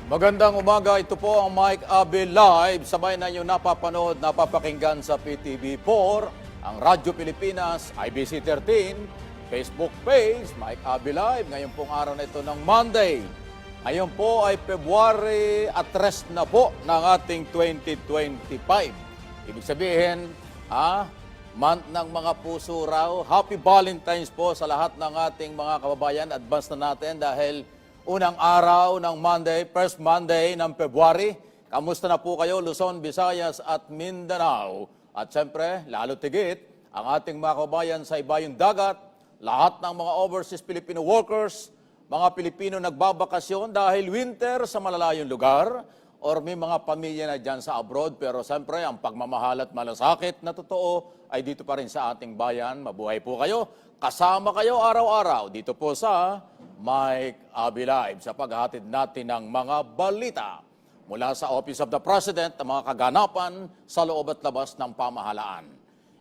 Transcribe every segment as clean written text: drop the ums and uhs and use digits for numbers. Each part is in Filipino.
Magandang umaga, ito po ang Mike Abe Live. Sabay na nyo napapanood, napapakinggan sa PTV4, ang Radyo Pilipinas, IBC 13, Facebook page, Mike Abe Live. Ngayon pong araw na ito ng Monday. Ngayon po ay February at rest na po ng ating 2025. Ibig sabihin, month ng mga puso raw. Happy Valentine's po sa lahat ng ating mga kababayan. Advance na natin dahil unang araw ng Monday, first Monday ng February. Kamusta na po kayo, Luzon, Visayas at Mindanao? At siyempre, lalo tigit, ang ating mga kababayan sa ibayong dagat, lahat ng mga overseas Filipino workers, mga Pilipino nagbabakasyon dahil winter sa malalayong lugar, or may mga pamilya na dyan sa abroad. Pero siyempre, ang pagmamahal at malasakit na totoo ay dito pa rin sa ating bayan. Mabuhay po kayo. Kasama kayo araw-araw dito po sa Mike Abe Live sa paghahatid natin ng mga balita mula sa Office of the President ng mga kaganapan sa loob at labas ng pamahalaan.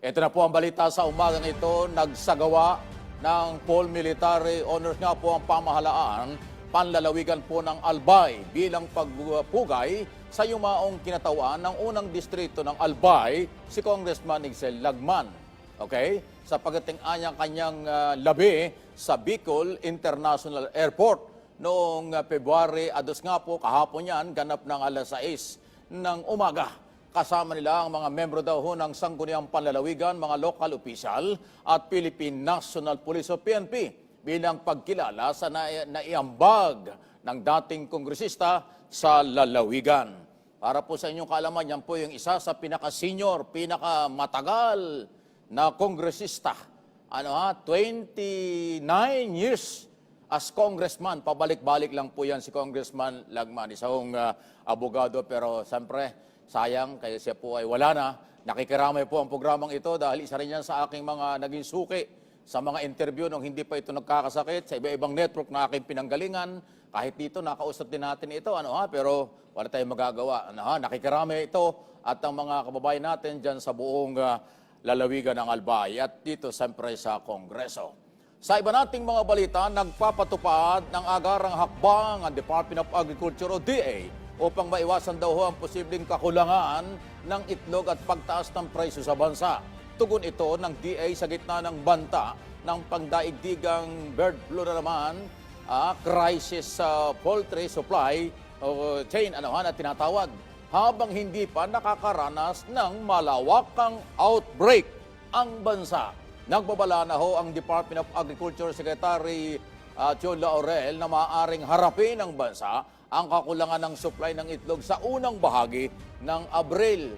Ito na po ang balita sa umagang ito. Nagsagawa ng Paul Military Honors nga po ang pamahalaan, panlalawigan po ng Albay bilang pagpugay sa yumaong kinatawan ng unang distrito ng Albay, si Congressman Ixel Lagman. Okay? Sa pagdating kanyang labi sa Bicol International Airport noong February 2 nga po, kahapon yan, ganap ng alas 6 ng umaga. Kasama nila ang mga membro daw ng Sangguniang Panlalawigan, mga local official at Philippine National Police o PNP bilang pagkilala sa naiambag ng dating kongresista sa lalawigan. Para po sa inyong kaalaman, yan po yung isa sa pinaka-senior, pinaka-matagal na kongresista. 29 years as congressman. Pabalik-balik lang po yan si Congressman Lagman. Isang abogado, pero siyempre, sayang, kaya siya po ay wala na. Nakikiramay po ang programang ito dahil isa rin yan sa aking mga naging suki sa mga interview nung hindi pa ito nagkakasakit sa iba-ibang network na aking pinanggalingan. Kahit dito, nakausap din natin ito, pero wala tayong magagawa. Nakikiramay ito at ang mga kababayan natin dyan sa buong lalawigan ng Albay at dito siyempre sa Kongreso. Sa iba nating mga balita, nagpapatupad ng agarang hakbang ang Department of Agriculture o DA upang maiwasan daw ang posibleng kakulangan ng itlog at pagtaas ng presyo sa bansa. Tugon ito ng DA sa gitna ng banta ng pangdaigdigang bird flu na naman, crisis sa poultry supply o chain na tinatawag, habang hindi pa nakakaranas ng malawakang outbreak ang bansa. Nagbabala na ho ang Department of Agriculture Secretary John Laurel na maaaring harapin ng bansa ang kakulangan ng supply ng itlog sa unang bahagi ng Abril.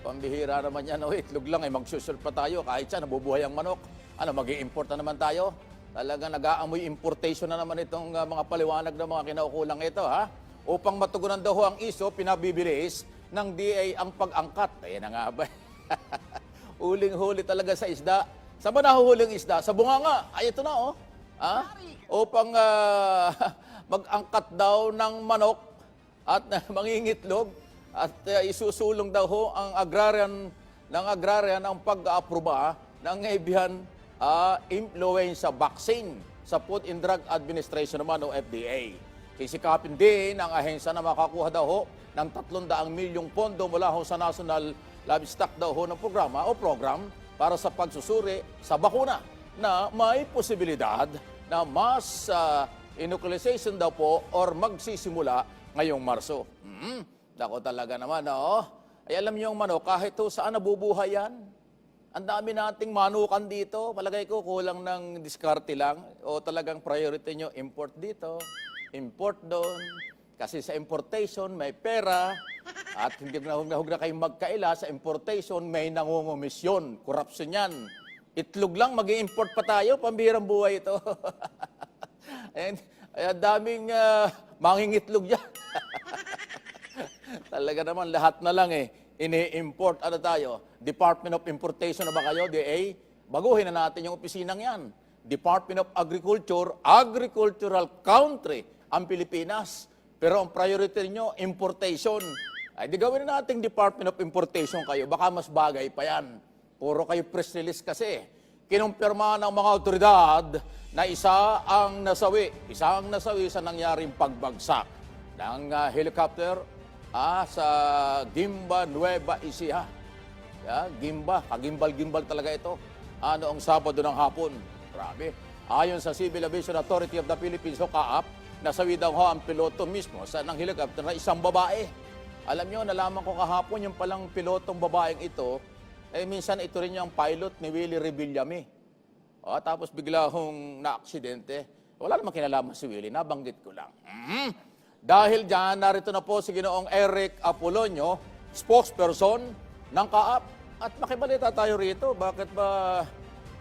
Pambihira naman yan, itlog lang, magsusul pa tayo, kahit siya nabubuhay ang manok. Mag-i-import na naman tayo? Talagang nag-aamoy importation na naman itong mga paliwanag ng mga kinaukulang ito, Upang matugunan daw ang iso, pinabibilis ng DA ang pag-angkat. Ayan na nga ba? Huling-huli talaga sa isda. Saan ba nahuhuling isda? Sa bunganga. Ay, ito na, Upang mag-angkat daw ng manok at mangingitlog at isusulong daw ang agrarian ang pag-aaproba ng avian influenza vaccine sa Food and Drug Administration naman o FDA. Sisikapin din ang ahensya na makakuha daw ng 300 milyong pondo mula sa National Livestock daw ng program para sa pagsusuri sa bakuna na may posibilidad na mass inoculation daw po or magsisimula ngayong Marso. Dako talaga naman, Ay alam niyo yung manok, kahit saan nabubuhay yan. Ang dami nating manukan dito. Palagay ko kulang ng diskarte lang o talagang priority nyo import dito, import doon. Kasi sa importation may pera at hindi na kayong magkaila. Sa importation may nangungumisyon. Corruption yan. Itlog lang, mag-i-import pa tayo. Pambihirang buhay ito. And daming mangingitlog yan. Talaga naman, lahat na lang ini-import. Tayo? Department of Importation na ba kayo, DA? Baguhin na natin yung opisinang yan. Department of Agriculture, agricultural country ang Pilipinas. Pero ang priority nyo, importation. Ay, di gawin na natin Department of Importation kayo. Baka mas bagay pa yan. Puro kayo press release kasi. Kinumpirma ng mga otoridad na isa ang nasawi sa nangyaring pagbagsak ng helicopter sa Gimba, Nueva Ecija. Gimba, kagimbal-gimbal talaga ito. Noong Sabado ng hapon. Grabe. Ayon sa Civil Aviation Authority of the Philippines o CAAP, nasawi daw ang piloto mismo ng helicopter na isang babae. Alam nyo, nalaman ko kahapon yung palang pilotong babaeng ito, minsan ito rin yung pilot ni Willie Revillame. Tapos bigla hong na-aksidente. Wala namang kinalaman si Willie, nabanggit ko lang. Dahil dyan, narito na po si Ginoong Eric Apolonio, spokesperson ng CAAP. At makibalita tayo rito, bakit ba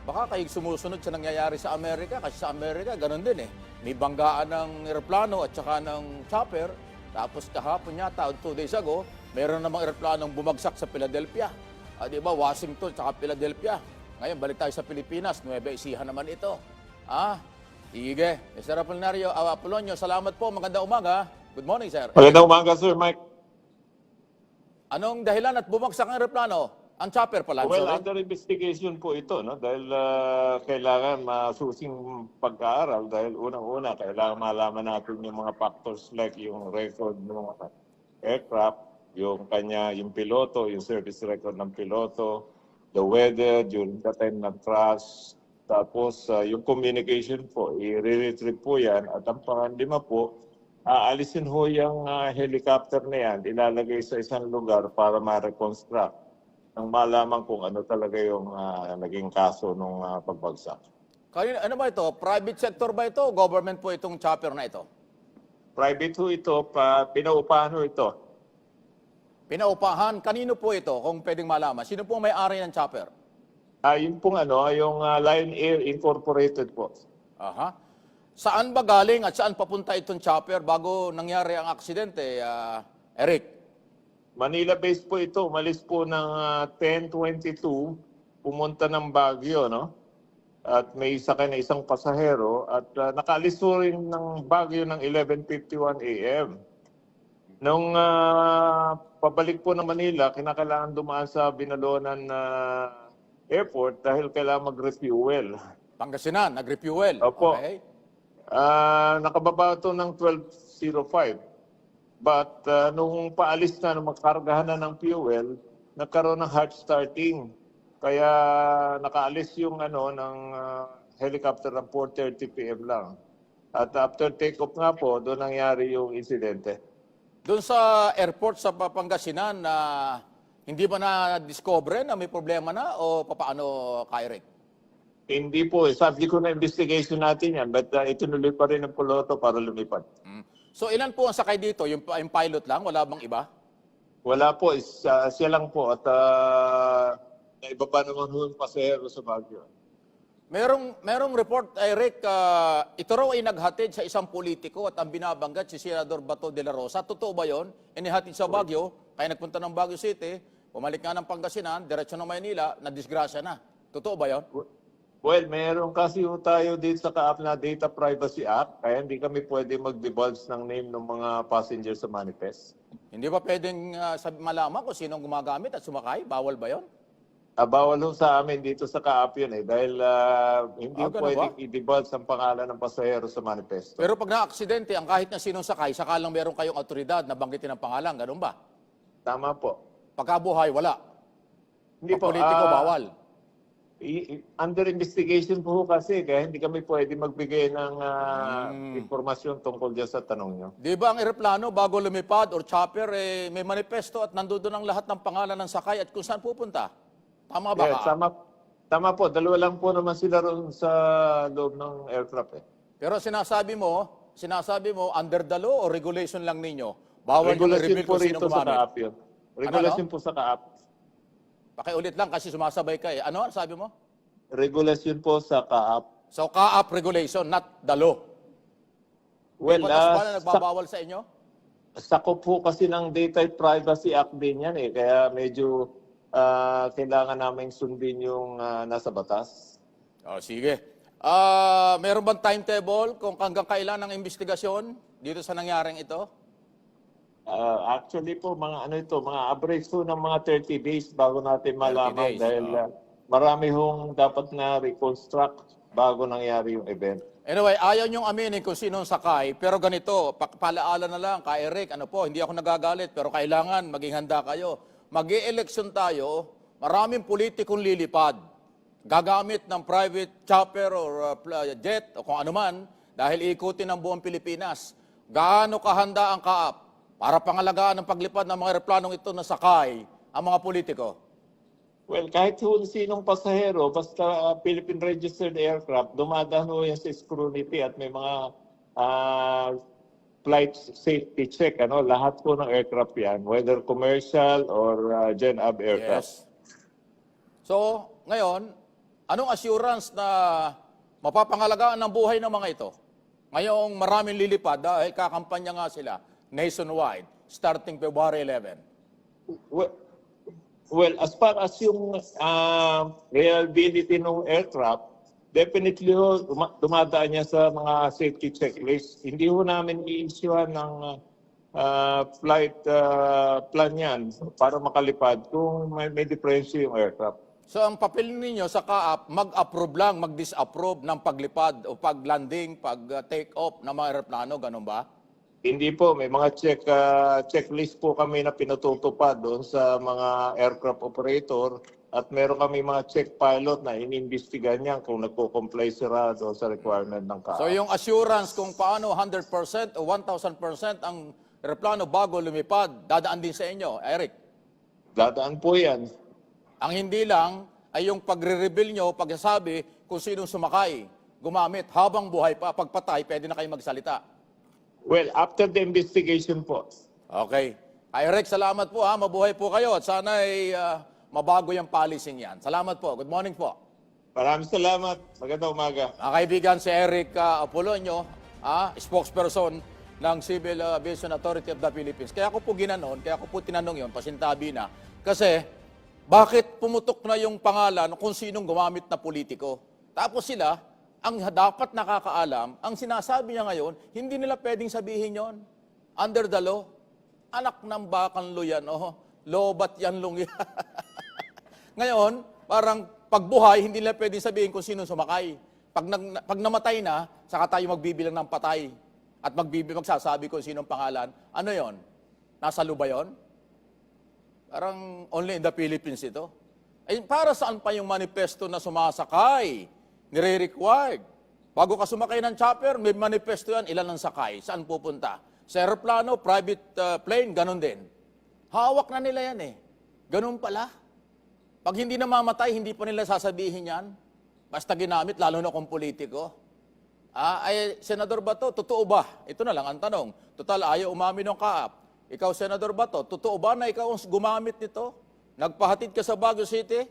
baka kayo sumusunod sa nangyayari sa Amerika? Kasi sa Amerika, ganun din eh. May banggaan ng eroplano at saka ng chopper. Tapos kahapon yata, 2 days ago, mayroon namang eroplanong bumagsak sa Philadelphia. Di ba, Washington at Philadelphia. Ngayon, balik tayo sa Pilipinas. Nueva Ecija naman ito. Sige. Mr. Apolonio, salamat po. Magandang umaga. Good morning, sir. Magandang umaga, Sir Mike. Anong dahilan at bumagsak ang eroplano? Ang chopper pala. Well, sorry. under investigation po ito, no? Dahil kailangan masusing pag-aaral dahil unang-una, kailangan malaman natin yung mga factors like yung record ng mga aircraft, yung piloto, yung service record ng piloto, the weather during the time ng crash, tapos yung communication po, i-retrieve po yan. At ang pang-lima po, aalisin ho yung helicopter na yan, ilalagay sa isang lugar para ma-reconstruct nang malaman kung ano talaga yung naging kaso ng pagbagsak. Ano ba ito? Private sector ba ito? Government po itong chopper na ito? Private ho ito, pinaupahan ho ito. Pinaupahan? Kanino po ito? Kung pwedeng malaman. Sino po may-ari ng chopper? Yung pong yung Lion Air Incorporated po. Aha. Saan ba galing at saan papunta itong chopper bago nangyari ang aksidente, Eric? Manila-based po ito. Umalis po ng 10:22, pumunta ng Baguio, no? At may sakay na isang pasahero at nakaalis po rin ng Baguio ng 11:51 a.m. Nung pabalik po ng Manila, kinakailangan dumaan sa Binalonan airport dahil kailangan mag-refuel. Pangasinan, nag-refuel. Opo. Okay. Nakababa ito ng 12:05. But nung paalis na, nung magkargahan na ng fuel, nagkaroon ng hard starting. Kaya nakaalis yung ng helicopter ng 4:30 p.m. lang. At after take-off nga po, doon nangyari yung insidente. Doon sa airport sa Pangasinan, hindi ba na-discover na may problema na o paano, Eric? Hindi po. Sabi ko na investigation natin yan. But itinuloy pa rin ng piloto para lumipad. So ilan po ang sakay dito? Yung pilot lang? Wala bang iba? Wala po. Siya lang po. At iba pa naman yung pasahero sa Baguio. Merong report, Eric, ito raw ay naghatid sa isang politiko at ang binabanggit si Senador Bato de la Rosa. Totoo ba yun? Inihatid sa Baguio, kaya nagpunta ng Baguio City, pumalik nga ng Pangasinan, diretso ng Maynila, na-disgrasya na. Totoo ba yun? Well, meron kasi tayo dito sa CAAP na Data Privacy Act, kaya hindi kami pwede mag-divulge ng name ng mga passengers sa manifest. Hindi ba pwedeng malaman kung sinong gumagamit at sumakay? Bawal ba yun? Bawal ho sa amin dito sa CAAP yun dahil hindi pwedeng i-divulge ang pangalan ng pasahero sa manifesto. Pero pag na-aksidente, ang kahit na sinong sakay, sakalang meron kayong otoridad na banggitin ang pangalan, ganun ba? Tama po. Pagkabuhay, wala. Hindi po. Politiko, bawal. Under investigation po kasi, kaya hindi kami pwede magbigay ng impormasyon tungkol dyan sa tanong nyo. Di ba ang eroplano, bago lumipad or chopper, may manifesto at nandoon ang lahat ng pangalan ng sakay at kung saan pupunta? Tama ba? Yes, tama po. Dalawa lang po naman sila ron sa loob ng aircraft. Pero sinasabi mo, under the law o regulation lang ninyo? Bawal yung i-reveal kung sino gumamit. Regulation po sa CAAP. Pakiulit lang kasi sumasabay ka eh. Ano sabi mo? Regulation po sa CAAP. So CAAP regulation, not the law. Well, ba na nagbabawal sa inyo? Sakop po kasi ng Data Privacy Act din yan eh. Kaya medyo kailangan namin sundin yung nasa batas. Sige. Meron bang timetable kung hanggang kailan ang investigasyon dito sa nangyaring ito? Actually po, mga average po ng mga 30 days bago natin malaman dahil marami hong dapat na reconstruct bago nangyari yung event. Anyway, ayaw niyong aminin kung sino ang sakay, pero ganito, palaala na lang, kay Eric, ano po, hindi ako nagagalit, pero kailangan maging handa kayo. Mag-i-eleksyon tayo, maraming politikong lilipad. Gagamit ng private chopper or jet o kung ano man, dahil ikutin ang buong Pilipinas. Gaano kahanda ang kaap para pangalagaan ng paglipad ng mga eroplanong ito na sakay ang mga politiko? Well, kahit sinong pasahero, basta Philippine registered aircraft, dumadaan ho yan sa scrutiny at may mga flight safety check. Lahat po ng aircraft yan, whether commercial or Gen Ab aircraft. Yes. So, ngayon, anong assurance na mapapangalagaan ng buhay ng mga ito? Ngayong maraming lilipad dahil kakampanya nga sila nationwide starting February 11. Well, as far as yung reliability ng aircraft, definitely ho, dumadaan niya sa mga safety checklist. Hindi ho namin i-issuean ng flight plan yan para makalipad kung may diferensya yung aircraft. So ang papel ninyo sa CAAP, mag-approve lang, mag-disapprove ng paglipad o pag-landing, pag-take off ng mga aeroplano, ganun ba? Hindi po, may mga checklist po kami na pinatutupad doon sa mga aircraft operator at meron kami mga check pilot na inimbestigan niyan kung nagko-comply sila doon sa requirement ng CAAP. So yung assurance kung paano 100% o 1,000% ang aeroplano bago lumipad, dadaan din sa inyo, Eric? Dadaan po yan. Ang hindi lang ay yung pagre-reveal nyo, pagsasabi kung sinong sumakay, gumamit habang buhay pa, pagpatay, pwede na kayo magsalita. Well, after the investigation po. Okay. Eric, salamat po ha. Mabuhay po kayo at sana ay mabago yung policing yan. Salamat po. Good morning po. Maraming salamat. Magandang umaga. Mga kaibigan, si Eric Apolonio, spokesperson ng Civil Aviation Authority of the Philippines. Kaya ko po ginanon, kaya ko po tinanong yun, pasintabi na. Kasi, bakit pumutok na yung pangalan kung sinong gumamit na politiko? Tapos sila, ang dapat nakakaalam, ang sinasabi niya ngayon, hindi nila pwedeng sabihin yon. Under the law. Anak ng bakang luyan, lobat yan lung yan. Ngayon, parang pagbuhay, hindi nila pwedeng sabihin kung sino sumakay. Pag namatay na, saka tayo magbibilang ng patay. At magsasabi kung sinong pangalan. Ano yon? Nasa luba yon? Parang only in the Philippines ito. Ay, para saan pa yung manifesto na sumasakay? Nire-required. Bago ka sumakay ng chopper, may manifesto yan, ilan ang sakay, saan pupunta. Sa aeroplano, private plane, ganun din. Hawak na nila yan eh. Ganun pala. Pag hindi namamatay, hindi pa nila sasabihin yan. Basta ginamit, lalo na kung politiko. Senador Bato, totoo ba? Ito na lang ang tanong. Total, ayaw umamin ng CAAP. Ikaw, Senador Bato, totoo ba na ikaw ang gumamit nito? Nagpahatid ka sa Baguio City?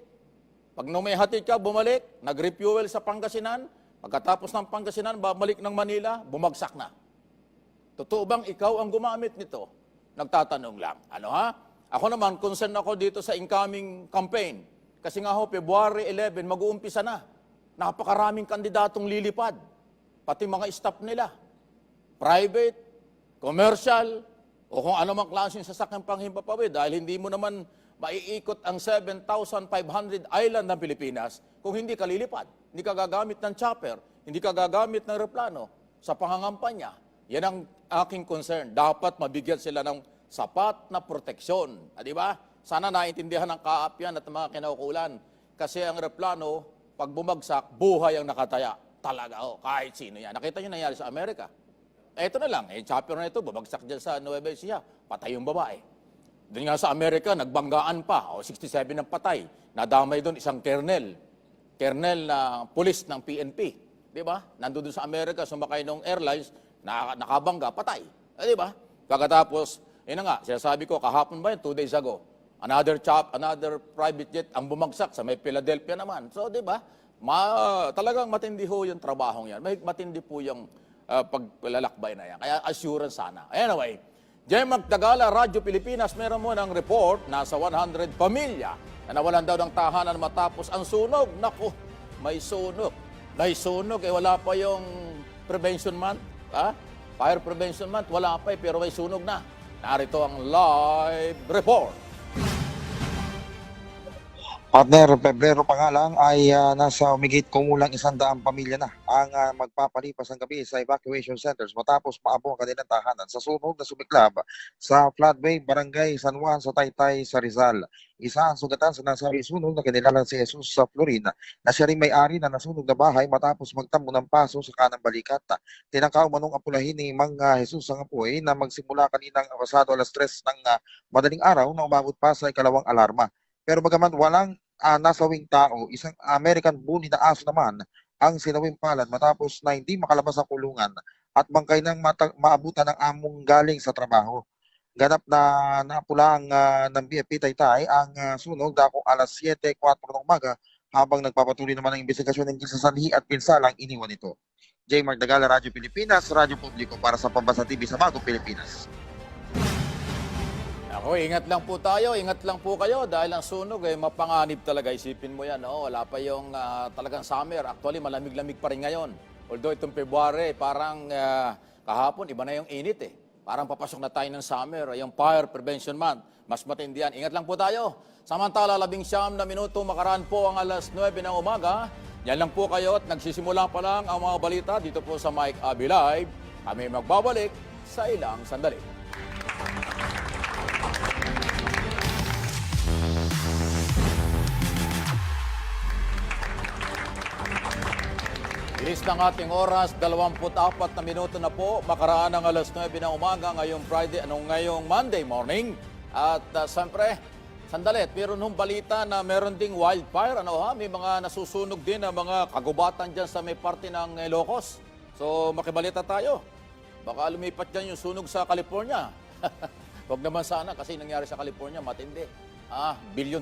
Pag nung may hatid ka, bumalik, nag-refuel sa Pangasinan, pagkatapos ng Pangasinan, babalik ng Manila, bumagsak na. Totoo bang ikaw ang gumamit nito? Nagtatanong lang. Ano ha? Ako naman, concerned ako dito sa incoming campaign. Kasi nga ho, February 11, mag-uumpisa na. Napakaraming kandidatong lilipad. Pati mga staff nila. Private, commercial, o kung ano mang klaseng sasakyang panghimpapawid. Dahil hindi mo naman maiikot ang 7,500 island ng Pilipinas kung hindi ka lilipad. Hindi ka gagamit ng chopper, hindi ka gagamit ng aeroplano sa pangangampanya. Yan ang aking concern. Dapat mabigyan sila ng sapat na proteksyon. Di ba? Sana naintindihan ng CAAP yan at mga kinaukulan. Kasi ang aeroplano, pag bumagsak, buhay ang nakataya. Talaga, kahit sino yan. Nakita nyo nangyari sa Amerika. Ito na lang, chopper na ito, bumagsak dyan sa Nueva Ecija, patay yung babae. Doon nga sa Amerika, nagbanggaan pa, 67 ang patay. Nadamay doon isang kernel na pulis ng PNP. Di ba? Nandun sa Amerika, sumakay ng airlines, nakabangga, patay. Di ba? Pagkatapos, yun na nga, sinasabi ko, kahapon ba yun, 2 days ago, another private jet ang bumagsak sa may Philadelphia naman. So, di ba? Talagang matindi ho yung trabahong yan. Matindi po yung paglalakbay na yan. Kaya assurance sana. Anyway, Jem Magdagala, Radyo Pilipinas, meron mo ng report, nasa 100 pamilya na nawalan daw ng tahanan matapos ang sunog. Naku, may sunog. May sunog, wala pa yung prevention month. Fire prevention month, wala pa pero may sunog na. Narito ang live report. Partner, Pebrero pa nga lang ay nasa umigit kumulang 100 pamilya na ang magpapalipas ang gabi sa evacuation centers matapos maabo ang kanilang tahanan sa sunog na sumiklab sa floodway Barangay San Juan sa Taytay sa Rizal. Isa ang sugatan sa nasabing sunog na kinilalang si Jesus sa Florina na siya rin may-ari na nasunog na bahay matapos magtamo ng paso sa kanang balikat. Tinangkaw manong apulahin ni Mang Jesus ang apoy na magsimula kaninang pasado alas 3 ng madaling araw na umabot pa sa ikalawang alarma. Pero bagaman walang nasawing tao, isang American Bully na aso naman ang sinawing palad matapos na hindi makalabas sa kulungan at bangkay nang maabutan ng among galing sa trabaho. Ganap na napula ang ng BFP Taytay ang sunog dakong alas 7:04 ng umaga habang nagpapatuloy naman ang investigasyon ng sa sanhi at pinsalang iniwan ito. J. Mark Dagala, Radyo Pilipinas, Radyo Publiko para sa Pambasa TV sa Bagong Pilipinas. Ako, ingat lang po tayo, ingat lang po kayo dahil ang sunog ay mapanganib talaga. Isipin mo yan, no? Wala pa yung talagang summer. Actually, malamig-lamig pa rin ngayon. Although itong February, parang kahapon, iba na yung init eh. Parang papasok na tayo ng summer, yung Fire Prevention Month. Mas matindi yan. Ingat lang po tayo. Samantala, 19 na minuto makaraan po ang alas 9 ng umaga. Yan lang po kayo at nagsisimula pa lang ang mga balita dito po sa Mike Abby Live. Kami magbabalik sa ilang sandali. Bilis ng ating oras, 24 na minuto na po, makaraan ng alas 9 ng umaga ngayong ngayong Monday morning. At siyempre, sandali, pero nung balita na meron ding wildfire, may mga nasusunog din na mga kagubatan dyan sa may parte ng Ilocos. So, makibalita tayo. Baka lumipat dyan yung sunog sa California. Huwag naman sana kasi nangyari sa California, matindi.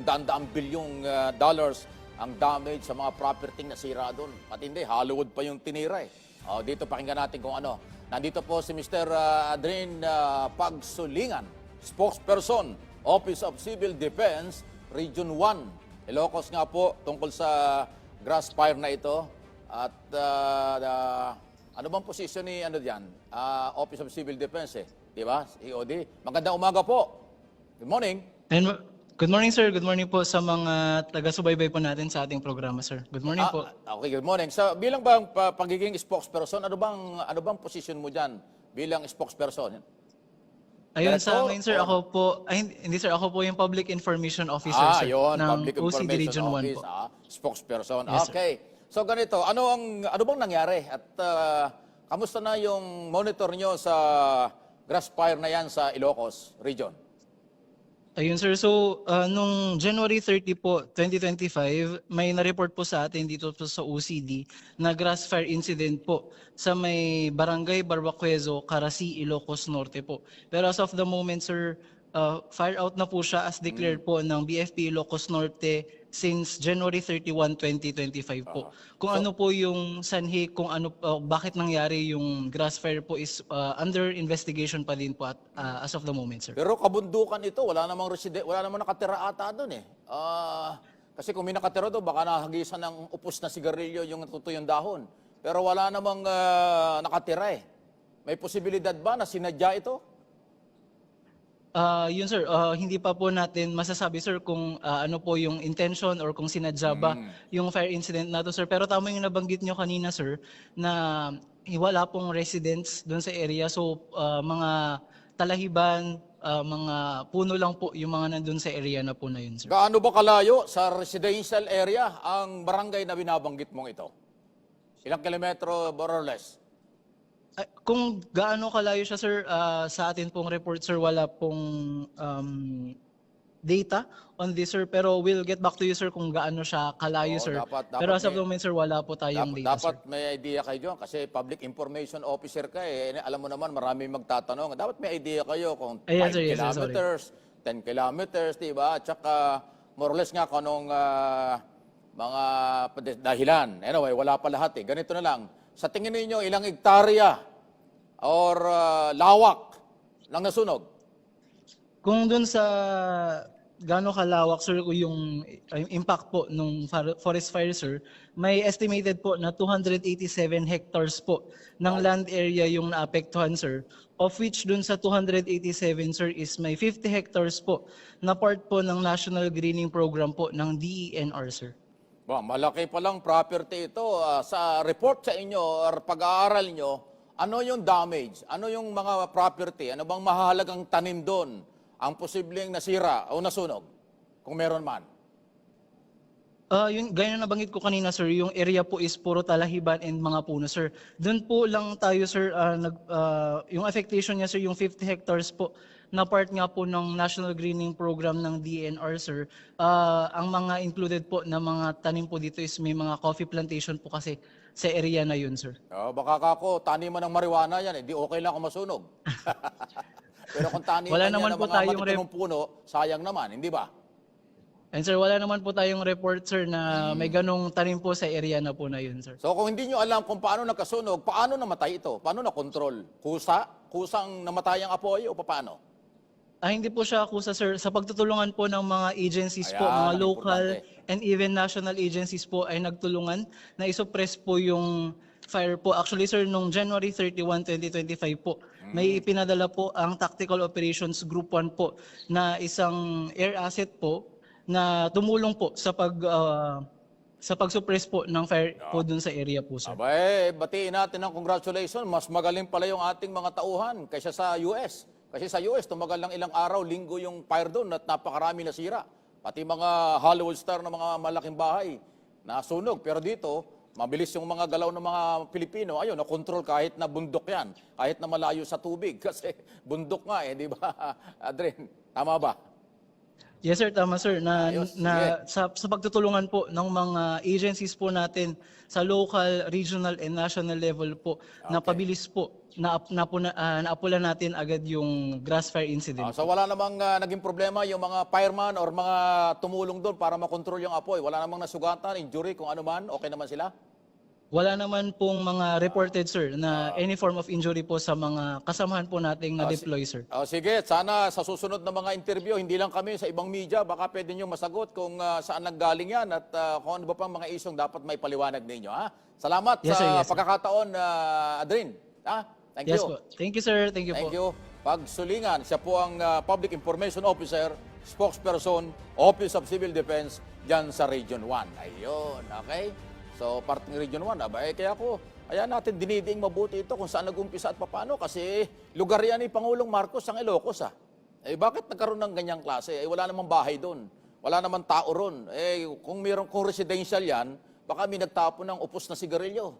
Daan-daang bilyong dollars ang damage sa mga property na sira doon. Matindi, Hollywood pa yung tinira eh. Dito pakinggan natin kung ano. Nandito po si Mr. Adrin Pagsulingan, spokesperson, Office of Civil Defense, Region 1. Ilocos nga po tungkol sa grass fire na ito. At ano bang posisyon ni Office of Civil Defense eh? Di ba? EOD. Magandang umaga po. Good morning. Good morning, sir. Good morning po sa mga taga-subaybay po natin sa ating programa, sir. Good morning po. Okay, good morning. So, bilang bang pagiging spokesperson, ano bang posisyon mo diyan bilang spokesperson? Ayun, sa Director, amin, sir, ako po, hindi sir, ako po yung Public Information Officer, sir, yun, ng Public OCD Information Region 1 Office, po. spokesperson. Yes, sir. Okay. So ganito, ano bang nangyari at kamusta na yung monitor nyo sa grass fire na yan sa Ilocos region? Ayun, sir. So, nung January 30 po, 2025, may na-report po sa atin dito po sa OCD na grass fire incident po sa may Barangay Barbaquezo, Carasi, Ilocos Norte po. Pero as of the moment, sir, fire out na po siya as declared po ng BFP Ilocos Norte since January 31, 2025 po. Kung ano po yung sanhi, kung ano, bakit nangyari yung grass fire po is under investigation pa din po at, as of the moment, sir. Pero kabundukan ito, wala namang nakatira ata doon eh. Kasi kung may nakatira doon, baka nahagisan ng upos na sigarilyo yung natutuyong dahon. Pero wala namang nakatira eh. May posibilidad ba na sinadya ito? Yun sir, hindi pa po natin masasabi sir kung ano po yung intention or kung sinadya ba yung fire incident na to sir. Pero tama yung nabanggit nyo kanina sir na wala pong residents doon sa area. So mga talahiban, mga puno lang po yung mga nandun sa area na po na yun sir. Gaano ba kalayo sa residential area ang barangay na binabanggit mong ito? Ilang kilometro more or less? Kung gaano kalayo siya sir, sa atin pong report sir, wala pong data on this sir, pero we'll get back to you sir kung gaano siya kalayo sir. Dapat Pero as of the moment sir, wala po tayong data sir. Dapat may idea kayo dyan kasi public information officer ka eh. Alam mo naman marami magtatanong. Dapat may idea kayo kung 5 Ayan, sir, yes, sir, kilometers, 10 kilometers, diba? At saka more or less nga kung anong mga dahilan. Anyway, wala pa lahat eh. Ganito na lang. Sa tingin niyo ilang hektarya or lawak lang nasunog? Kung dun sa gaano kalawak sir yung impact po ng forest fire sir, may estimated po na 287 hectares po ng land area yung naapektuhan sir. Of which dun sa 287 sir is may 50 hectares po na part po ng National Greening Program po ng DENR sir. Malaki palang property ito. Sa report sa inyo or pag-aaral nyo, ano yung damage? Ano yung mga property? Ano bang mahalagang tanim doon ang posibleng nasira o nasunog? Kung meron man. Yung gaya na nabanggit ko kanina sir, yung area po is puro talahiban and mga puno sir. Doon po lang tayo sir, yung affectation niya sir, yung 50 hectares po na part nga po ng National Greening Program ng DNR sir. Ang mga included po na mga tanim po dito is may mga coffee plantation po kasi sa area na yun sir. Baka kako, taniman ng marijuana yan. Di okay lang kung masunog. Pero kung taniman Wala yan naman ng po mga tayong matitinong puno, sayang naman, hindi ba? And sir, wala naman po tayong report sir na may ganong tanim po sa area na po na yun sir. So kung hindi nyo alam kung paano nakasunog, paano namatay ito? Paano na-control? Kusa? Kusang namatay ang apoy o paano? Hindi po siya akusa sir. Sa pagtutulungan po ng mga agencies po, Ayan, mga ang local importante. and even national agencies po ay nagtulungan na isuppress po yung fire po. Actually sir, nung January 31, 2025 po, may ipinadala po ang Tactical Operations Group 1 po na isang air asset po na tumulong po sa pag-suppress po ng fire po dun sa area po sir. Abay, batiin natin ng congratulations. Mas magaling pala yung ating mga tauhan kaysa sa US. Kasi sa US, tumagal lang ilang araw, linggo yung fire doon at napakarami nasira. Pati mga Hollywood star na mga malaking bahay nasunog. Pero dito, mabilis yung mga galaw ng mga Pilipino. Ayun, na-control kahit na bundok yan. Kahit na malayo sa tubig. Kasi bundok nga di ba, Adren? Tama ba? Yes sir, tama sir. Ayos, Sa pagtutulungan po ng mga agencies po natin sa local, regional, and national level po, napabilis po, naapula natin agad yung grass fire incident. So wala namang naging problema yung mga fireman or mga tumulong doon para makontrol yung apoy. Wala namang nasugatan, injury, kung ano man. Okay naman sila? Wala naman pong mga reported sir na any form of injury po sa mga kasamahan po nating na-deploy sir. Sige, sana sa susunod na mga interview, hindi lang kami sa ibang media, baka pwede nyo masagot kung saan nanggaling yan at kung ano ba pang mga isyong dapat may paliwanag ninyo. Ha? Salamat Yes, sir, sa yes, sir. pagkakataon, Adrin. Thank Yes you. po. Thank you sir. Thank you po. Thank you. Pagsulingan, siya po ang Public Information Officer, spokesperson, Office of Civil Defense, dyan sa Region 1. Ayun, okay? So, part ng Region 1, kaya natin dinidiing mabuti ito kung saan nag-umpisa at paano kasi lugar yan ni Pangulong Marcos ang Ilocos. Bakit nagkaroon ng ganyang klase? Wala namang bahay doon. Wala namang tao ron. Kung residential yan, baka may nagtapon ng upos na sigarilyo.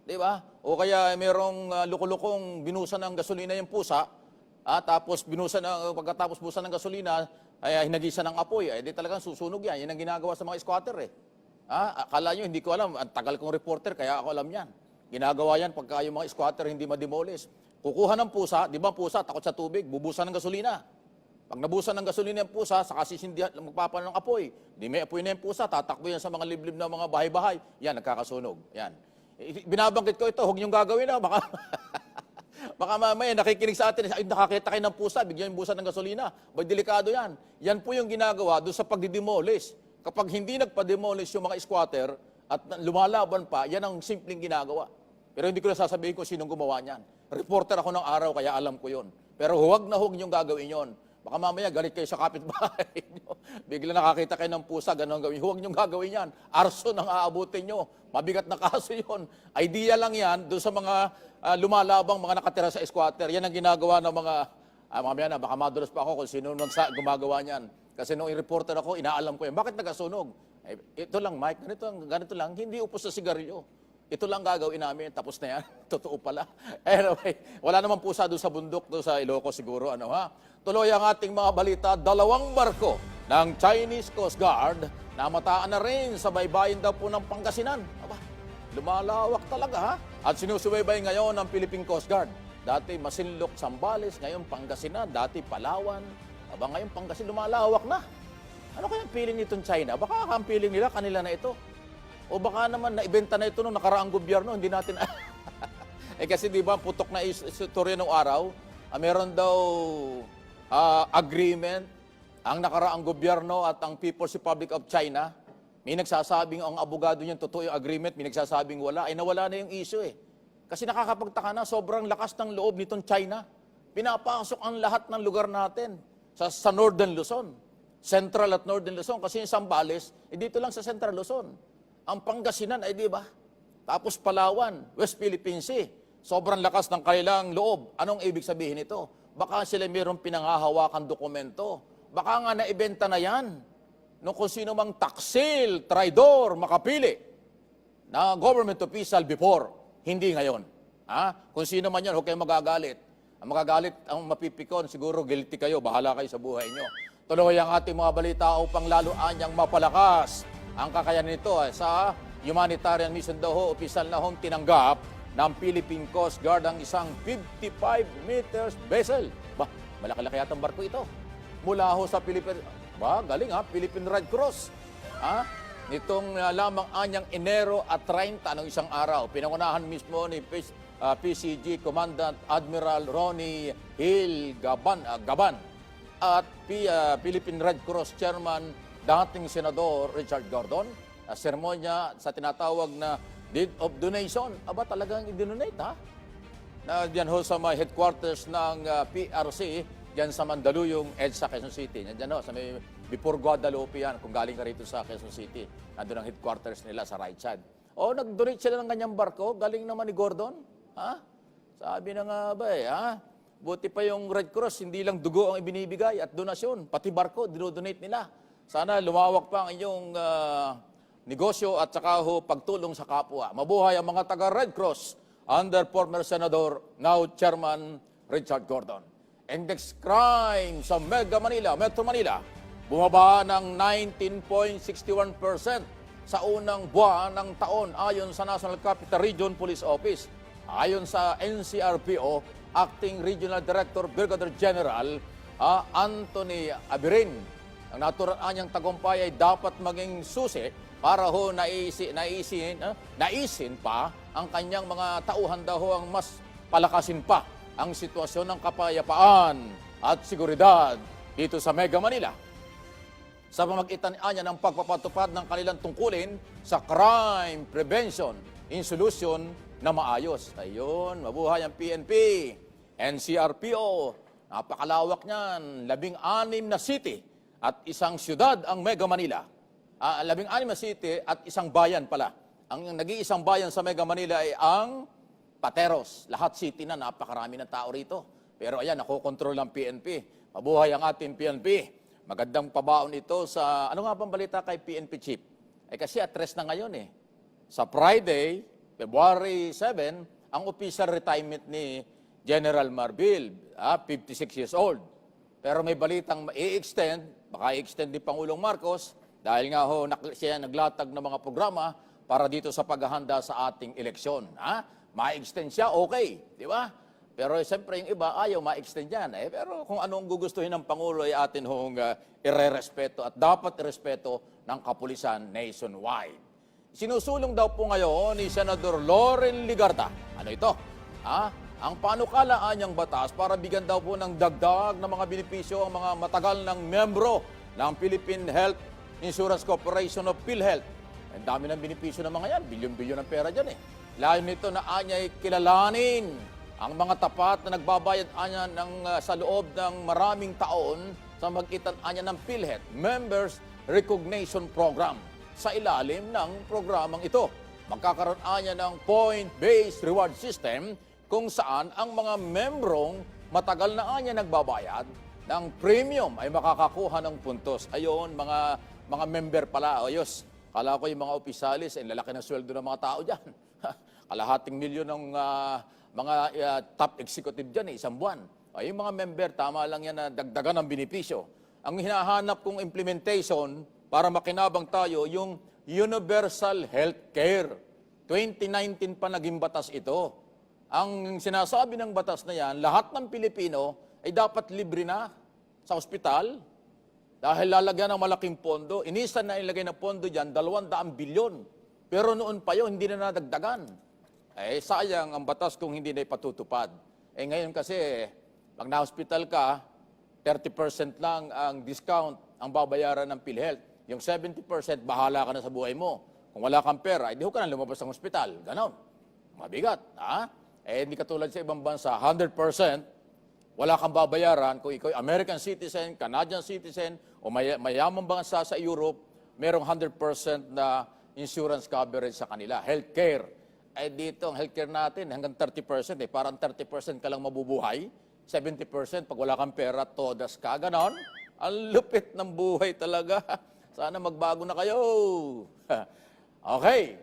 Di ba? O kaya merong lukulukong binusan ng gasolina yung pusa, tapos pagkatapos busan ng gasolina, ay hinagisa ng apoy. Di talagang susunog yan. Yan ang ginagawa sa mga squatter Akala nyo, hindi ko alam. Ang tagal kong reporter, kaya ako alam yan. Ginagawa yan pagka yung mga squatter hindi ma-demolish. Kukuha ng pusa, di ba pusa, takot sa tubig, bubusan ng gasolina. Pag nabusan ng gasolina yung pusa, saka sisindihan, magpapano ng apoy. Di may apoy na yung pusa, tatakbo yan sa mga liblib na mga bahay-bahay. Yan, nagkakasunog. Yan. Binabanggit ko ito, huwag niyong gagawin baka... Baka mamaya nakikinig sa atin, ay nakakita kayo ng pusa, bigyan yung busan ng gasolina. Delikado yan. Yan po yung ginagawa doon sa pagdidemolish. Kapag hindi nagpa-demolish yung mga squatter at lumalaban pa, yan ang simpleng ginagawa. Pero hindi ko na sasabihin kung sinong gumawa niyan. Reporter ako ng araw, kaya alam ko yon. Pero huwag na huwag niyong gagawin yon. Baka mamaya galit kayo sa kapitbahay niyo. Bigla nakakita kayo ng pusa, gano'n gawin. Huwag niyong gagawin yan. Arson ang aabutin niyo. Mabigat na kaso yon. Idea lang yan doon sa mga lumalabang mga nakatira sa squatter. Yan ang ginagawa ng mga, mamaya na, baka madulas pa ako kung sino gumagawa niyan. Kasi nung i-reporter ako, inaalam ko yan. Bakit nagasunog? Ito lang, Mike, ganito lang, hindi upos sa sigarilyo. Ito lang gagawin namin, tapos na yan. Totoo pala. Anyway, wala naman pusa doon sa bundok, doon sa Ilocos siguro. Tuloy ang ating mga balita, 2 barko ng Chinese Coast Guard namataan na rin sa baybayin daw po ng Pangasinan. Lumalawak talaga At sinusubaybay ngayon ng Philippine Coast Guard. Dati Masinloc, Zambales, ngayon Pangasinan, dati Palawan. Ngayon Pangasinan, lumalawak na. Ano kaya ang feeling nitong China? Baka ang feeling nila, kanila na ito. O baka naman naibenta na ito nung nakaraang gobyerno, hindi natin... kasi di ba, putok na istorya nung araw, meron daw agreement ang nakaraang gobyerno at ang People's Republic of China, may nagsasabing ang abogado niyan, totoo yung agreement, may nagsasabing wala, ay nawala na yung issue eh. Kasi nakakapagtaka na, sobrang lakas ng loob nitong China. Pinapasok ang lahat ng lugar natin sa Northern Luzon. Central at Northern Luzon. Kasi yung Zambales, dito lang sa Central Luzon. Ang Pangasinan ay di ba? Tapos Palawan, West Philippine Sea. Sobrang lakas ng kanilang loob. Anong ibig sabihin ito? Baka sila mayroong pinangahawakan dokumento. Baka nga naibenta na yan. No, kung sino mang taksil, traidor, makapili na government official before. Hindi ngayon. Kung sino man yan, huwag kayong magagalit. Ang magagalit, ang mapipikon, siguro guilty kayo, bahala kayo sa buhay nyo. Tuloy ang ating mga balita upang lalo anyang mapalakas ang kakayanan nito sa humanitarian mission daw ho, opisyal na hong tinanggap ng Philippine Coast Guard ang isang 55 meters vessel. Malaki-laki yata ang barko ito. Mula ho sa Philippine, galing Philippine Red Cross. Nitong lamang anyang Enero at 30 ng isang araw, pinangunahan mismo ni PCG Commandant Admiral Ronnie Hill Gaban at Philippine Red Cross Chairman dating Senador Richard Gordon. Seremonya sa tinatawag na Deed of Donation. Talagang i-donate na diyan ho sa may headquarters ng PRC, diyan sa Mandaluyong, EDSA, Quezon City. Diyan ho, sa may before Guadalupe yan, kung galing ka rito sa Quezon City. Nandun ang headquarters nila sa right side. Nag-donate sila ng kanyang barko, galing naman ni Gordon. Sabi na nga ba buti pa yung Red Cross, hindi lang dugo ang ibinibigay at donasyon, pati barko, dinodonate nila. Sana lumawak pa ang inyong negosyo at saka pagtulong sa kapwa. Mabuhay ang mga taga-Red Cross under former Senador, now Chairman Richard Gordon. Index crime sa Mega Manila, Metro Manila, bumaba ng 19.61% sa unang buwan ng taon ayon sa National Capital Region Police Office. Ayon sa NCRPO, Acting Regional Director Brigadier General Anthony Abirin, ang natural anyang tagumpay ay dapat maging susi para naisin pa ang kanyang mga tauhan daw ang mas palakasin pa ang sitwasyon ng kapayapaan at seguridad dito sa Mega Manila. Sa pamagitan niya ng pagpapatupad ng kanilang tungkulin sa crime prevention in solution na maayos. Ayun, mabuhay ang PNP, NCRPO, napakalawak niyan, 16 na city at isang syudad ang Mega Manila. 16 na city at isang bayan pala. Ang nag-iisang bayan sa Mega Manila ay ang Pateros. Lahat city na, napakarami ng tao rito. Pero ayan, nakokontrol ng PNP. Mabuhay ang ating PNP. Magandang pabaon ito sa, ano nga bang balita kay PNP Chief? Kasi atres na ngayon Sa Friday, February 7, ang official retirement ni General Marbil, 56 years old. Pero may balitang i-extend, baka i-extend ni Pangulong Marcos, dahil nga siya naglatag ng mga programa para dito sa paghahanda sa ating eleksyon. Ma-extend siya, okay, di ba? Pero siyempre yung iba ayaw ma-extend yan. Pero kung anong gugustuhin ng Pangulo ay atin ire-respeto at dapat irespeto ng kapulisan nationwide. Sinusulong daw po ngayon ni Senador Loren Ligarda. Ano ito? Ang panukalaan niyang batas para bigyan daw po ng dagdag na mga benepisyo ang mga matagal ng membro ng Philippine Health Insurance Corporation of PhilHealth. Ang dami ng benepisyo ng mga yan. Bilyon-bilyon ng pera dyan Layo nito na anya'y kilalanin ang mga tapat na nagbabayad anya sa loob ng maraming taon sa magitan anya ng PhilHealth Members Recognition Program. Sa ilalim ng programang ito, magkakaroon anya ng point-based reward system kung saan ang mga membrong matagal na anya nagbabayad ng premium ay makakakuha ng puntos. Ayon, mga member pala. Ayos, kala ko yung mga opisyalis, lalaki na sweldo ng mga tao dyan. Kalahating milyon ng mga top executive dyan, isang buwan. Ay, yung mga member, tama lang yan na dagdagan ng benepisyo. Ang hinahanap kong implementation para makinabang tayo, yung Universal Healthcare. 2019 pa naging batas ito. Ang sinasabi ng batas na yan, lahat ng Pilipino ay dapat libre na sa ospital dahil lalagyan ng malaking pondo. Inisan na ilagay na pondo dyan, 200 bilyon. Pero noon pa yun, hindi na nadagdagan. Sayang ang batas kung hindi na ipatutupad. Ngayon kasi, pag na-hospital ka, 30% lang ang discount ang babayaran ng PhilHealth. Yung 70%, bahala ka na sa buhay mo. Kung wala kang pera, di ho ka na lumabas ng ospital. Ganon. Mabigat. Hindi katulad sa ibang bansa, 100%, wala kang babayaran. Kung ikaw ay American citizen, Canadian citizen, o mayamang bansa sa Europe, merong 100% na insurance coverage sa kanila. Healthcare. Dito, ang healthcare natin, hanggang 30%. Parang 30% ka lang mabubuhay. 70% pag wala kang pera, todas ka. Ganon. Ang lupit ng buhay talaga. Sana magbago na kayo. Okay.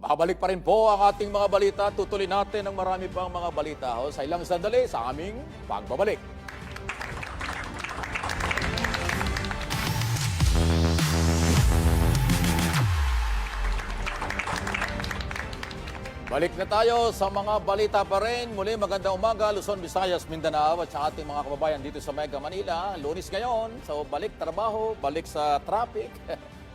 Babalik pa rin po ang ating mga balita. Tutuloy natin ang marami pang mga balita sa ilang sandali sa aming pagbabalik. Balik na tayo sa mga balita pa rin. Muli magandang umaga, Luzon, Visayas, Mindanao at sa ating mga kababayan dito sa Mega Manila. Lunes ngayon, so balik trabaho, balik sa traffic.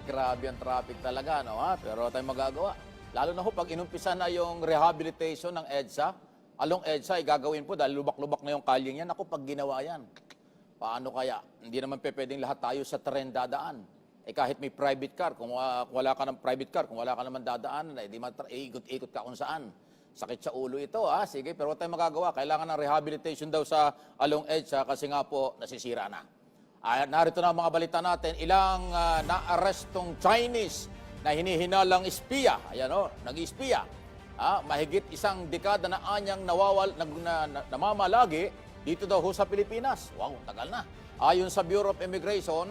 Grabe ang traffic talaga, no? Pero tayong magagawa. Lalo na ho pag inumpisa na yung rehabilitation ng EDSA. Along EDSA, gagawin po dahil lubak-lubak na yung kalyeng yan. Ako, pag ginawa yan, paano kaya? Hindi naman pwedeng lahat tayo sa tren dadaan. Kahit may private car, kung wala ka ng private car, kung wala ka naman dadaan, di ikot-ikot ka kung saan. Sakit sa ulo ito, Sige, pero wala tayong magagawa. Kailangan ng rehabilitation daw sa along EDSA kasi nga po nasisira na. Narito na ang mga balita natin. Ilang naarestong Chinese na hinihinalang espiya. Ayan nag-espiya. Mahigit isang dekada na anyang namamalagi dito daw sa Pilipinas. Wow, tagal na. Ayon sa Bureau of Immigration,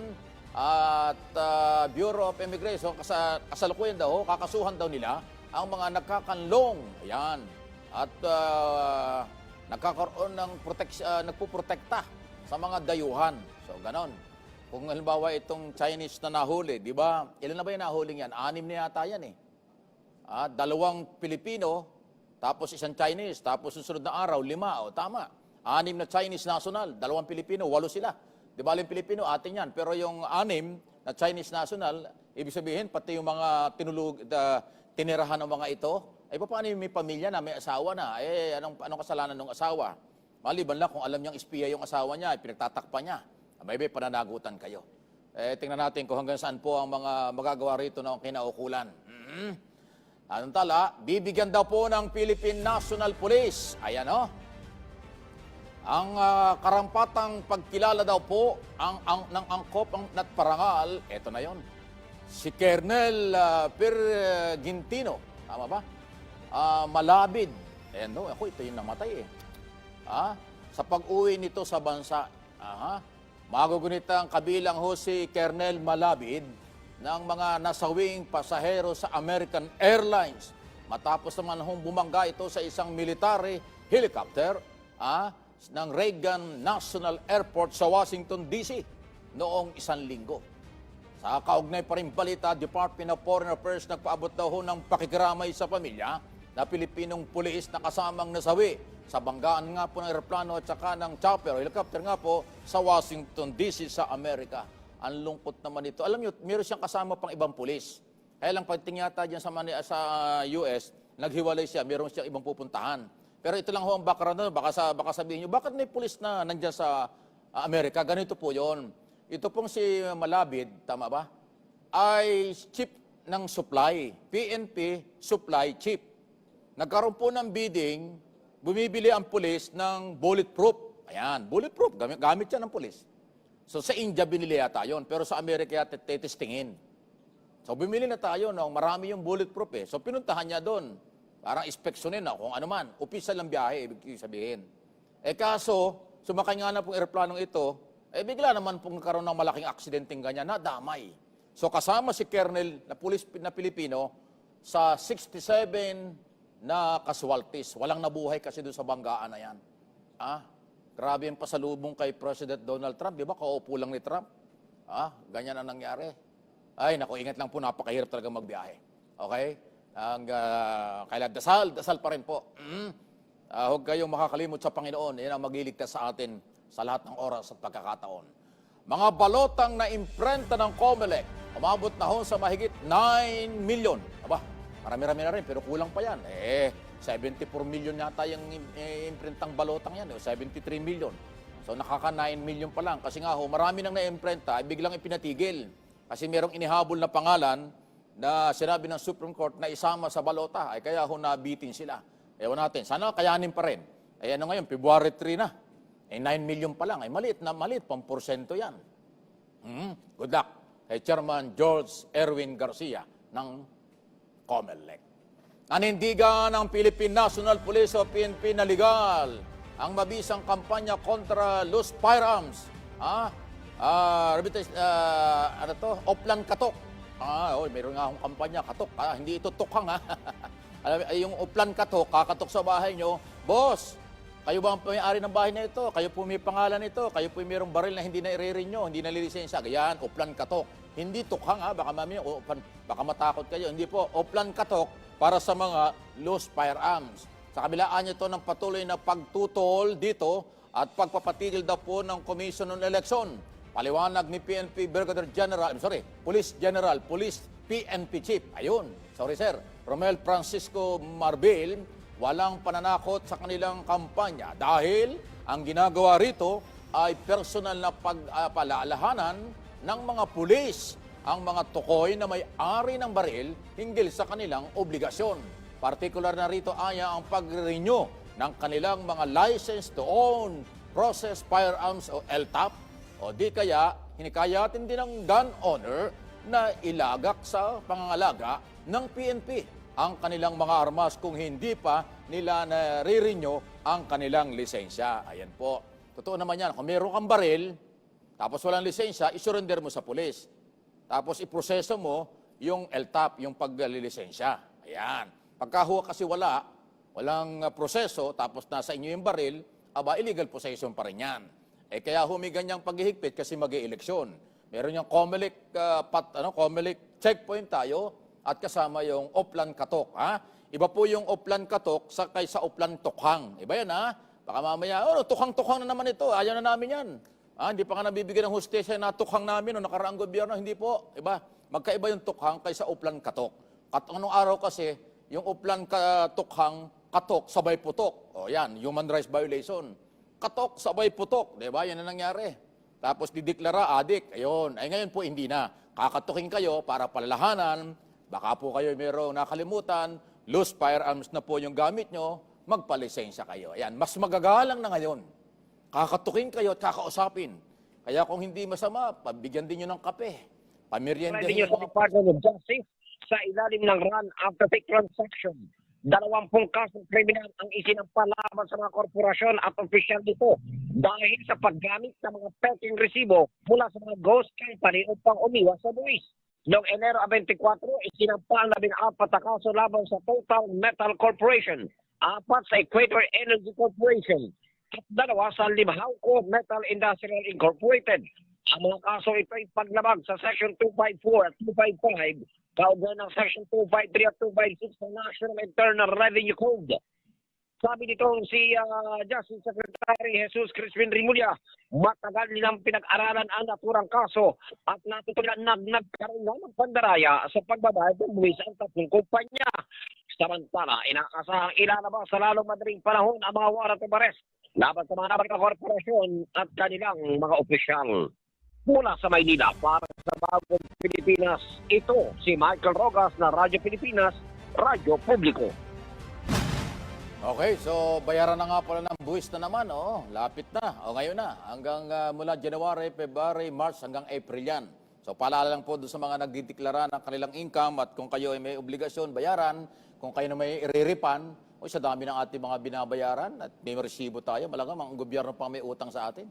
Bureau of Immigration, kasalukuyan daw, kakasuhan daw nila ang mga nagkakanlong. Ayan. At nagkakaroon ng nagpuprotekta sa mga dayuhan. So, ganon. Kung halimbawa itong Chinese na nahuli, di ba? Ilan na ba yung nahuling yan? 6 na yata yan eh. 2 Pilipino, tapos isang Chinese, tapos susunod na araw, 5. O, tama. 6 na Chinese national, 2 Pilipino, 8 sila. Di ba yung Pilipino, atin yan. Pero yung 6 na Chinese national, ibig sabihin, pati yung mga tinirahan ng mga ito, paano yung may pamilya na, may asawa na? Anong kasalanan ng asawa? Maliban lang kung alam niyang espiya yung asawa niya, pinagtatakpan niya. May pananagutan kayo. Tingnan natin kung hanggang saan po ang mga magagawa rito ng kinaukulan. Anong tala? Bibigyan daw po ng Philippine National Police. Ayan ang karampatang pagkilala daw po ng angkop at parangal. Ito na yon. Si Colonel Gintino. Tama ba? Malabid. Ito yung namatay sa pag-uwi nito sa bansa. Magugunitang kabilang si Colonel Malabid ng mga nasawing pasahero sa American Airlines. Matapos naman bumangga ito sa isang military helicopter ng Reagan National Airport sa Washington, D.C. noong 1 linggo. Sa kaugnay pa rin balita, Department of Foreign Affairs nagpaabot daw ng pakikiramay sa pamilya na Pilipinong pulis na kasamang nasawi sa banggaan nga po ng aeroplano at saka ng chopper o helicopter nga po sa Washington, D.C. sa Amerika. Ang lungkot naman ito. Alam nyo, meron siyang kasama pang ibang pulis. Kaya lang pagting yata dyan sa US, naghiwalay siya, meron siyang ibang pupuntahan. Pero ito lang ang background na, baka sabihin nyo, bakit may pulis na nandyan sa Amerika? Ganito po yon. Ito pong si Malabid, tama ba? Ay chief ng supply, PNP supply chief. Nagkaroon po ng bidding, bumibili ang pulis ng bulletproof. Ayan, bulletproof, gamit yan ng pulis. So sa India binili yata yun, pero sa Amerika yata testingin. So bumili na tayo, marami yung bulletproof So pinuntahan niya doon. Parang inspeksyonin kung ano man. Opisyal lang biyahe, ibig sabihin. Kaso, sumakay nga na pong aeroplanong ito, bigla naman pong nagkaroon ng malaking aksidenteng ganyan na damay. So kasama si Colonel na pulis na Pilipino sa 67 na casualties. Walang nabuhay kasi doon sa banggaan na yan. Grabe yung pasalubong kay President Donald Trump. Di ba? Kaupo lang ni Trump. Ganyan ang nangyari. Ay, naku, ingat lang po. Napakahirap talaga magbiyahe. Okay? Kailan dasal pa rin po. Huwag kayong makakalimot sa Panginoon. Yan ang magliligtas sa atin sa lahat ng oras at pagkakataon. Mga balotang na imprenta ng COMELEC, umabot na sa mahigit 9 million. Aba, marami-rami na rin, pero kulang pa yan. 74 million yata yung imprentang balotang yan, 73 million. So nakaka 9 million pa lang. Kasi nga ho, marami nang na-imprenta, ay biglang ipinatigil. Kasi merong inihabol na pangalan na sinabi ng Supreme Court na isama sa balota. Ay kaya ho nabitin sila. Ewan natin, sana kayanin pa rin. Ay ano ngayon, February 3 na. Eh 9 million pa lang. Ay maliit na maliit, pang porsyento yan. Good luck kay Chairman George Erwin Garcia ng COMELEC. Nanindigan ng Philippine National Police o PNP na legal ang mabisang kampanya kontra loose firearms. Oplan Katok. Mayroon nga akong kampanya, Katok. Hindi ito tukhang, ha? Yung Oplan Katok, kakatok sa bahay nyo, boss, kayo ba ang may-ari ng bahay na ito? Kayo po may pangalan nito? Kayo po mayroong baril na hindi na i-renew, hindi na lilisensya? Ganyan, Oplan Katok. Hindi tukhang, ha? Baka mamaya, baka matakot kayo. Hindi po, Oplan Katok para sa mga loose firearms. Sa kabilaan nito ng patuloy na pagtutol dito at pagpapatigil daw po ng Commission on Election. Paliwanag ni PNP Brigadier General, Police General, Police PNP Chief. Ayun, sorry sir, Romel Francisco Marbil, walang pananakot sa kanilang kampanya dahil ang ginagawa rito ay personal na pagpalaalahanan ng mga pulis ang mga tukoy na may-ari ng baril hinggil sa kanilang obligasyon. Partikular na rito aya ang pag-renew ng kanilang mga license to own process firearms o LTAP o di kaya hinikayatin din ng gun owner na ilagak sa pangangalaga ng PNP ang kanilang mga armas kung hindi pa nila nare-renew ang kanilang lisensya. Ayan po. Totoo naman yan. Kung meron kang baril, tapos walang lisensya, isurrender mo sa pulis. Tapos iproseso mo yung LTAP, yung paglilisensya. Ayan. Pagkahuwa kasi walang proseso, tapos nasa inyo yung baril, illegal possession pa rin yan. Kaya humiganyang paghihigpit kasi mag-i-eleksyon. Meron yung COMELEC, COMELEC checkpoint tayo at kasama yung Oplan Katok. Iba po yung Oplan Katok kaysa Oplan Tukhang. Iba yan, ha? Baka mamaya, tukhang-tukhang na naman ito. Ayaw na namin yan. Hindi pa nga nabibigyan ng hustisya na tukhang namin o nakaraang gobyerno. Hindi po. Iba. Magkaiba yung tukhang kaysa Oplan Katok. Anong araw kasi, yung Oplan Tukhang, Katok, sabay putok. O yan, human rights violation. Katok, sabay putok. Diba? Yan na nangyari. Tapos dideklara adik. Ayun. Ay ngayon po hindi na. Kakatukin kayo para palalahanan. Baka po kayo mayroong nakalimutan. Loose firearms na po yung gamit nyo. Magpalisensya kayo. Ayan. Mas magagalang na ngayon. Kakatukin kayo at kakausapin. Kaya kung hindi masama, pabigyan din nyo ng kape. Pamiryendahin Nyo sa Department of Justice sa ilalim ng run after take transaction. 20 kasong kriminal ang isinampalaban sa mga korporasyon at opisyal dito dahil sa paggamit ng mga peking resibo mula sa mga ghost company upang umiwas sa buwis. Noong Enero 24, isinampal na 14 na kaso laban sa Total Metal Corporation, 4 sa Equator Energy Corporation, at 2 sa Limhauco Metal Industrial Incorporated. Ang mga kaso ito ay paglabag sa Section 254 at 255, kaugnay ng Section 253 at 256 ng National Internal Revenue Code. Sabi nito si Justice Secretary Jesus Crispin Rimulya, matagal nilang pinag-aralan ang naturang kaso at natutunan nagkaroon na ng pandaraya sa pagbabayad ng buwis ang 3 kumpanya. Samantala, inakasahang ilalabas sa lalong madaling panahon ang mga warrant of arrest laban sa mga nabanggit na korporasyon at kanilang mga opisyal. Mula sa Maynila, para sa Bagong Pilipinas, ito si Michael Rogas na Radyo Pilipinas, Radyo Publiko. Okay, so bayaran na nga pala ng buwis na naman, lapit na, ngayon na, hanggang mula January, February, March, hanggang April yan. So paalala lang po doon sa mga nagdideklara ng kanilang income at kung kayo ay may obligasyon, bayaran, kung kayo na may iriripan, sa dami ng ating mga binabayaran at may resibo tayo, malagang ang gobyerno pa may utang sa atin.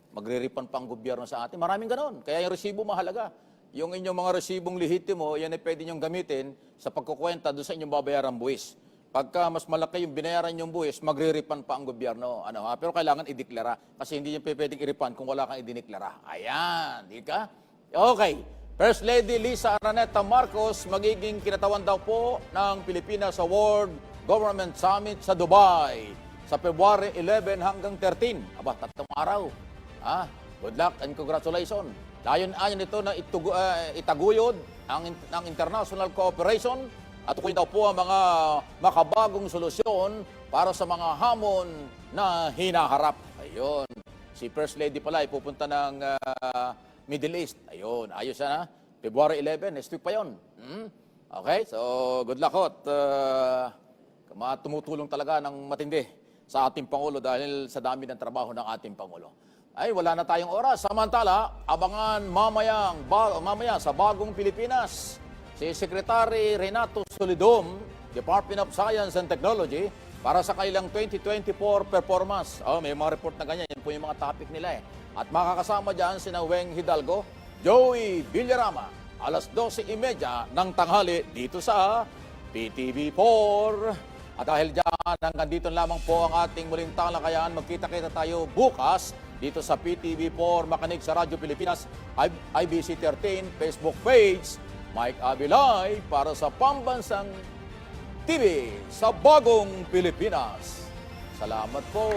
Magriripan pa ang gobyerno sa atin. Maraming ganon. Kaya yung resibo mahalaga. Yung inyong mga resibong lehitimo, yan ay pwede nyong gamitin sa pagkukwenta doon sa inyong babayaran buwis. Pagka mas malaki yung binayaran yung buwis, magriripan pa ang gobyerno. Pero kailangan ideklara. Kasi hindi nyo pwedeng iripan kung wala kang idineklara. Ayan, di ka? Okay. First Lady Lisa Araneta Marcos, magiging kinatawan daw po ng Pilipinas sa World Government Summit sa Dubai sa February 11 hanggang 13. 3 araw. Good luck and congratulations. Layon-ayon nito na itaguyod ang international cooperation at kung daw po ang mga makabagong solusyon para sa mga hamon na hinaharap. Ayun. Si First Lady pala ay pupunta ng Middle East. Ayun, ayos yan ha. February 11, next week pa yun. Okay, so good luck ho. At tumutulong talaga ng matindi sa ating Pangulo dahil sa dami ng trabaho ng ating Pangulo. Ay, wala na tayong oras. Samantala, abangan mamaya sa Bagong Pilipinas si Secretary Renato Solidum, Department of Science and Technology, para sa kailang 2024 performance. May mga report na ganyan. Yan po yung mga topic nila eh. At makakasama dyan sina Weng Hidalgo, Joey Villarama, alas 12:30 ng tanghali dito sa PTV4. At dahil dyan, hanggang dito lamang po ang ating muling talakayan. Magkita-kita tayo bukas dito sa PTV4, makinig sa Radyo Pilipinas, IBC 13, Facebook page, Mike Avilay para sa Pambansang TV sa Bagong Pilipinas. Salamat po.